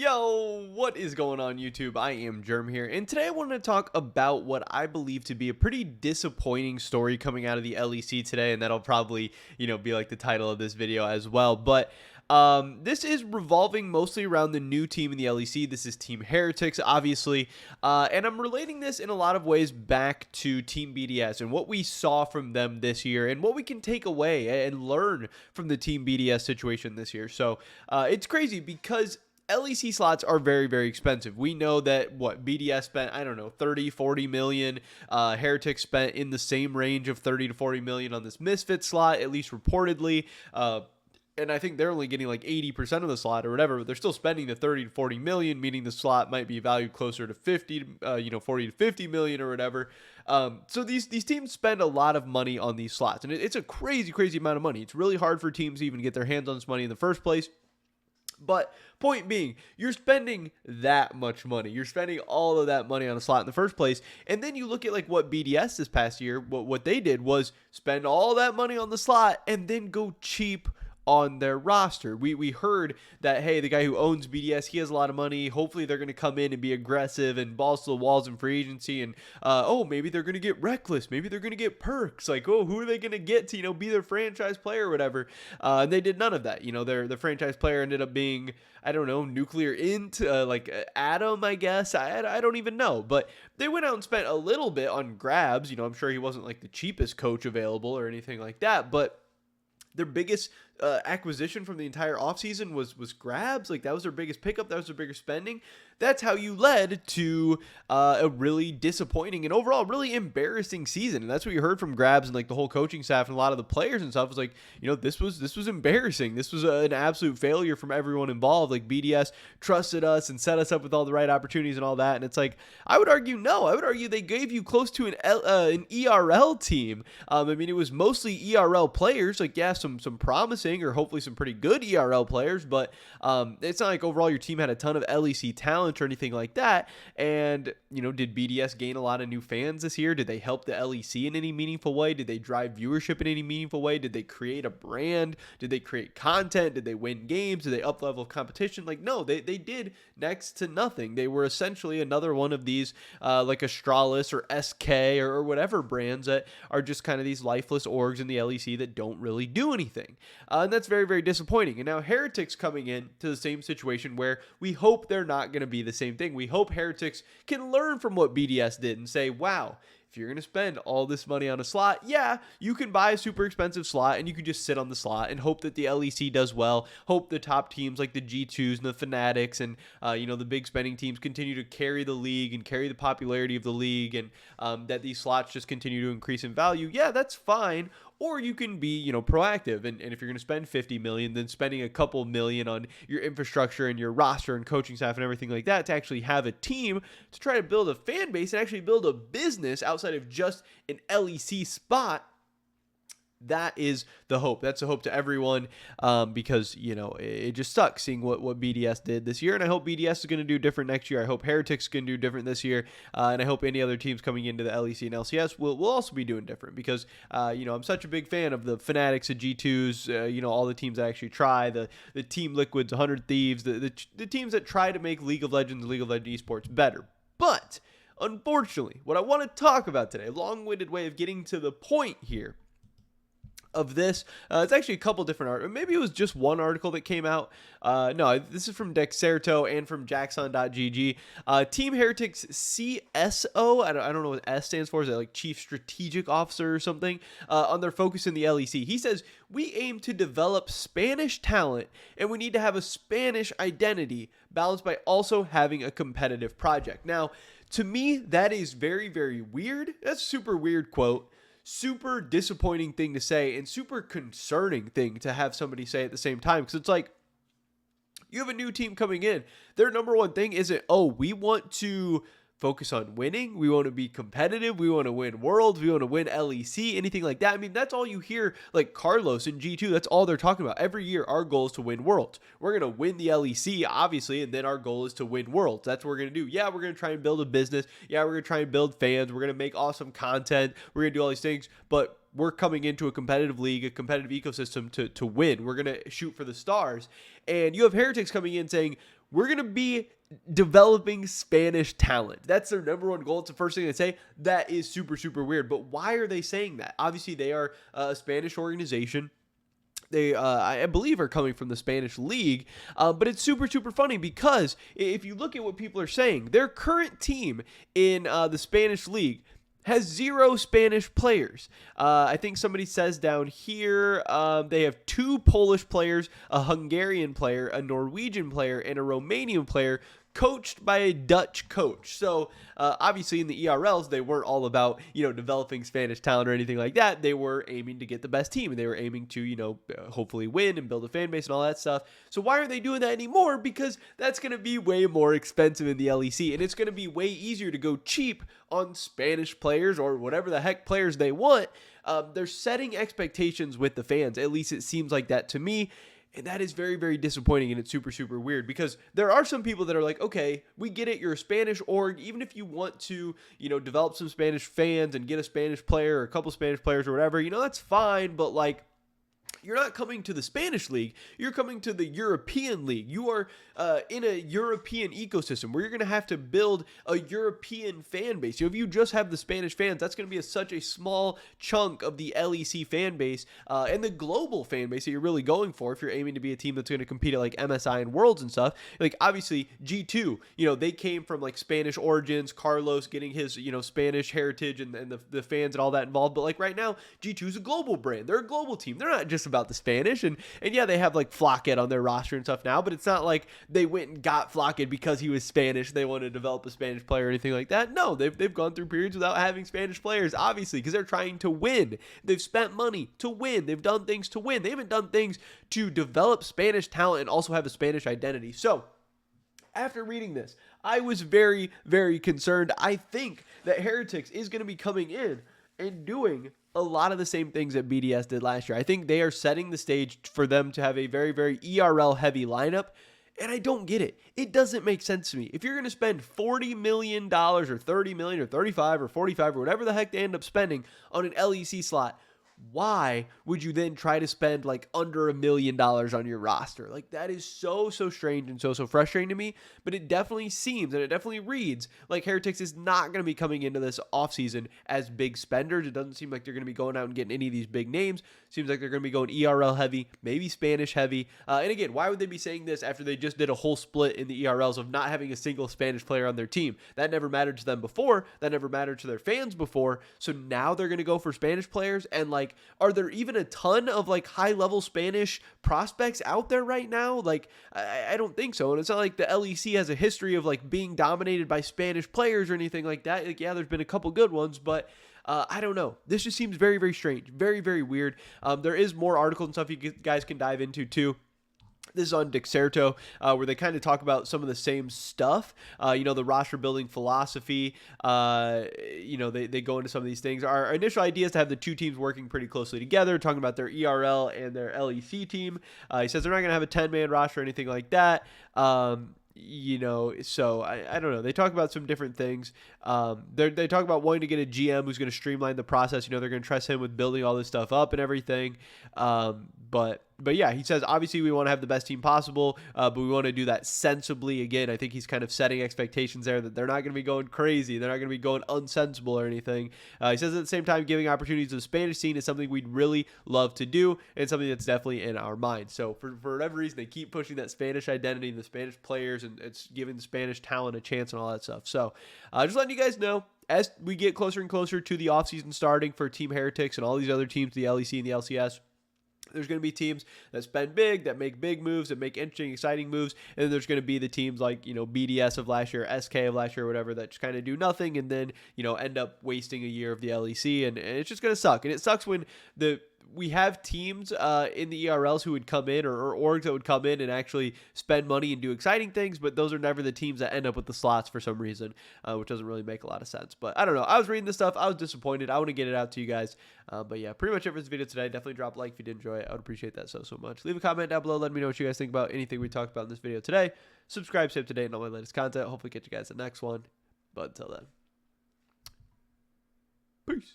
Yo, what is going on YouTube? I am Germ here, and today I wanted to talk about what I believe to be a pretty disappointing story coming out of the LEC today, and that'll probably, be like the title of this video as well. But this is revolving mostly around the new team in the LEC. This is Team Heretics, obviously, and I'm relating this in a lot of ways back to Team BDS and what we saw from them this year and what we can take away and learn from the Team BDS situation this year. So it's crazy because LEC slots are very, very expensive. We know that BDS spent, I don't know, 30, 40 million. Heretics spent in the same range of 30 to 40 million on this Misfit slot, at least reportedly. And I think they're only getting like 80% of the slot or whatever, but they're still spending the 30 to 40 million, meaning the slot might be valued closer to 40 to 50 million or whatever. So these teams spend a lot of money on these slots, and it's a crazy, crazy amount of money. It's really hard for teams to even get their hands on this money in the first place. But point being, you're spending that much money. You're spending all of that money on a slot in the first place. And then you look at like what BDS this past year, what they did was spend all that money on the slot and then go cheap on their roster. We heard that, hey, the guy who owns BDS, he has a lot of money. Hopefully they're going to come in and be aggressive and balls to the walls in free agency. And, maybe they're going to get Reckless. Maybe they're going to get Perks. Like, who are they going to get to, be their franchise player or whatever? And they did none of that. The franchise player ended up being, I don't know, Nuclear Int, Adam, I guess. I don't even know. But they went out and spent a little bit on grabs. I'm sure he wasn't like the cheapest coach available or anything like that. But their biggest acquisition from the entire offseason was grabs. Like, that was their biggest pickup. That was their biggest spending. That's how you led to a really disappointing and overall really embarrassing season. And that's what you heard from grabs and like the whole coaching staff and a lot of the players and stuff was like, this was embarrassing. This was an absolute failure from everyone involved. Like, BDS trusted us and set us up with all the right opportunities and all that. And it's like, I would argue no. I would argue they gave you close to an ERL team. It was mostly ERL players. Like, yeah, some promising or hopefully some pretty good ERL players, but it's not like overall your team had a ton of LEC talent or anything like that. And, did BDS gain a lot of new fans this year? Did they help the LEC in any meaningful way? Did they drive viewership in any meaningful way? Did they create a brand? Did they create content? Did they win games? Did they up level competition? Like, no, they did next to nothing. They were essentially another one of these like Astralis or SK or whatever brands that are just kind of these lifeless orgs in the LEC that don't really do anything. And that's very, very disappointing. And now Heretics coming in to the same situation where we hope they're not going to be the same thing. We hope Heretics can learn from what BDS did and say, wow, if you're going to spend all this money on a slot, yeah, you can buy a super expensive slot and you can just sit on the slot and hope that the LEC does well. Hope the top teams like the G2s and the Fanatics and, the big spending teams continue to carry the league and carry the popularity of the league and that these slots just continue to increase in value. Yeah, that's fine. Or you can be, proactive. And if you're going to spend 50 million, then spending a couple million on your infrastructure and your roster and coaching staff and everything like that to actually have a team to try to build a fan base and actually build a business outside of just an LEC spot. That is the hope. That's the hope to everyone because, it just sucks seeing what BDS did this year. And I hope BDS is going to do different next year. I hope Heretics can do different this year. And I hope any other teams coming into the LEC and LCS will also be doing different because, I'm such a big fan of the Fanatics, the G2s, all the teams that actually try, the Team Liquids, 100 Thieves, the teams that try to make League of Legends esports better. But unfortunately, what I want to talk about today, a long-winded way of getting to the point here, of this. It's actually a couple different articles. Maybe it was just one article that came out. No, this is from Dexerto and from Jackson.gg. Team Heretics CSO, I don't know what S stands for. Is that like Chief Strategic Officer or something? On their focus in the LEC. He says, we aim to develop Spanish talent and we need to have a Spanish identity balanced by also having a competitive project. Now, to me, that is very, very weird. That's a super weird quote. Super disappointing thing to say and super concerning thing to have somebody say at the same time. Because it's like, you have a new team coming in. Their number one thing isn't, we want to focus on winning. We want to be competitive. We want to win Worlds. We want to win LEC, anything like that. That's all you hear, like Carlos and G2. That's all they're talking about. Every year, our goal is to win Worlds. We're going to win the LEC, obviously, and then our goal is to win Worlds. That's what we're going to do. Yeah, we're going to try and build a business. Yeah, we're going to try and build fans. We're going to make awesome content. We're going to do all these things, but we're coming into a competitive league, a competitive ecosystem to win. We're going to shoot for the stars. And you have Heretics coming in saying, we're going to be developing Spanish talent. That's their number one goal. It's the first thing they say. That is super, super weird. But why are they saying that? Obviously, they are a Spanish organization. They, I believe, are coming from the Spanish league, but it's super, super funny because if you look at what people are saying, their current team in the Spanish league has 0 Spanish players. I think somebody says down here they have 2 Polish players, a Hungarian player, a Norwegian player, and a Romanian player, coached by a Dutch coach. So obviously in the ERLs, they weren't all about, developing Spanish talent or anything like that. They were aiming to get the best team, and they were aiming to, hopefully win and build a fan base and all that stuff. So why aren't they doing that anymore? Because that's going to be way more expensive in the LEC, and it's going to be way easier to go cheap on Spanish players or whatever the heck players they want. They're setting expectations with the fans. At least it seems like that to me. And that is very, very disappointing, and it's super, super weird because there are some people that are like, okay, we get it. You're a Spanish org. Even if you want to, develop some Spanish fans and get a Spanish player or a couple Spanish players or whatever, that's fine. But like, you're not coming to the Spanish league. You're coming to the European league. You are in a European ecosystem where you're going to have to build a European fan base. If you just have the Spanish fans, that's going to be such a small chunk of the LEC fan base and the global fan base that you're really going for if you're aiming to be a team that's going to compete at like MSI and Worlds and stuff. Like obviously G2, they came from like Spanish origins, Carlos getting his, Spanish heritage and the fans and all that involved. But like right now, G2 is a global brand. They're a global team. They're not just about the Spanish, and yeah, they have like Flocket on their roster and stuff now, but it's not like they went and got Flocket because he was Spanish. They wanted to develop a Spanish player or anything like that. No, they've gone through periods without having Spanish players, obviously, because they're trying to win. They've spent money to win. They've done things to win. They haven't done things to develop Spanish talent and also have a Spanish identity. So after reading this, I was very, very concerned. I think that Heretics is going to be coming in and doing a lot of the same things that BDS did last year. I think they are setting the stage for them to have a very, very ERL heavy lineup. And I don't get it. It doesn't make sense to me. If you're going to spend $40 million or $30 million or 35 or 45 or whatever the heck they end up spending on an LEC slot, why would you then try to spend like under $1 million on your roster? Like that is so strange and so frustrating to me, but it definitely seems and it definitely reads like Heretics is not going to be coming into this offseason as big spenders. It doesn't seem like they're going to be going out and getting any of these big names. Seems like they're going to be going ERL heavy, maybe Spanish heavy. And again, why would they be saying this after they just did a whole split in the ERLs of not having a single Spanish player on their team? That never mattered to them before. That never mattered to their fans before. So now they're going to go for Spanish players, and like, are there even a ton of like high level Spanish prospects out there right now? Like, I don't think so. And it's not like the LEC has a history of like being dominated by Spanish players or anything like that. Like, yeah, there's been a couple good ones, but I don't know. This just seems very, very strange. Very, very weird. There is more articles and stuff you guys can dive into too. This is on Dexerto, where they kind of talk about some of the same stuff. The roster building philosophy. They go into some of these things. Our initial idea is to have the two teams working pretty closely together, talking about their ERL and their LEC team. He says they're not going to have a 10-man roster or anything like that. So I don't know. They talk about some different things. They talk about wanting to get a GM who's going to streamline the process. They're going to trust him with building all this stuff up and everything. But yeah, he says, obviously we want to have the best team possible, but we want to do that sensibly. Again, I think he's kind of setting expectations there that they're not going to be going crazy. They're not going to be going unsensible or anything. He says at the same time, giving opportunities to the Spanish scene is something we'd really love to do and something that's definitely in our mind. So for whatever reason, they keep pushing that Spanish identity and the Spanish players, and it's giving the Spanish talent a chance and all that stuff. So just letting you guys know, as we get closer and closer to the offseason starting for Team Heretics and all these other teams, the LEC and the LCS, there's going to be teams that spend big, that make big moves, that make interesting, exciting moves. And then there's going to be the teams like, BDS of last year, SK of last year, whatever, that just kind of do nothing and then, end up wasting a year of the LEC. And it's just going to suck. And it sucks when we have teams in the ERLs who would come in or orgs that would come in and actually spend money and do exciting things, but those are never the teams that end up with the slots for some reason, which doesn't really make a lot of sense. But I don't know. I was reading this stuff. I was disappointed. I want to get it out to you guys. But yeah, pretty much it for this video today. Definitely drop a like if you did enjoy it. I would appreciate that so much. Leave a comment down below. Let me know what you guys think about anything we talked about in this video today. Subscribe, stay up to date on all my latest content. Hopefully catch you guys in the next one. But until then, peace.